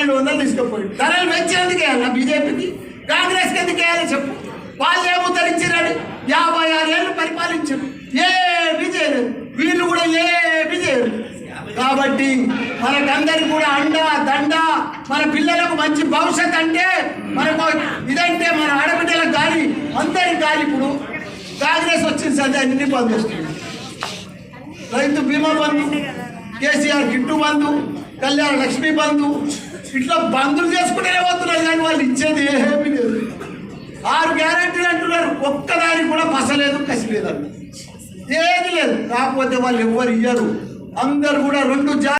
1200 తీసుకుపోయి ధరలు పెంచినందుకు వేయాలి బీజేపీకి కాంగ్రెస్కి ఎందుకు వేయాలి చెప్పు వాళ్ళు ఏముద్ధరించారని 56 ఏళ్ళు పరిపాలించారు ఏమీ చేయలేదు వీళ్ళు కూడా ఏమీ చేయరు కాబట్టి మనకందరికి కూడా అండ దండ మన పిల్లలకు మంచి భవిష్యత్ అంటే మనకు ఇదంటే మన ఆడబిడ్డలకు గాలి అందరికి గాలి ఇప్పుడు కాంగ్రెస్ వచ్చింది సరే అన్ని బంద్ చేస్తుంది రైతు బీమా బంధు కేసీఆర్ కిట్టు బంధు కళ్యాణ లక్ష్మీ బంధు ఇట్లా బంధులు చేసుకుంటేనే పోతున్నారు కానీ వాళ్ళు ఇచ్చేది ఏమీ లేదు 6 గ్యారెంటీలు అంటున్నారు ఒక్కదానికి కూడా పసలేదు కసి లేదండి ఏది లేదు కాకపోతే వాళ్ళు ఎవ్వరు ఇయ్యరు అందరు కూడా 2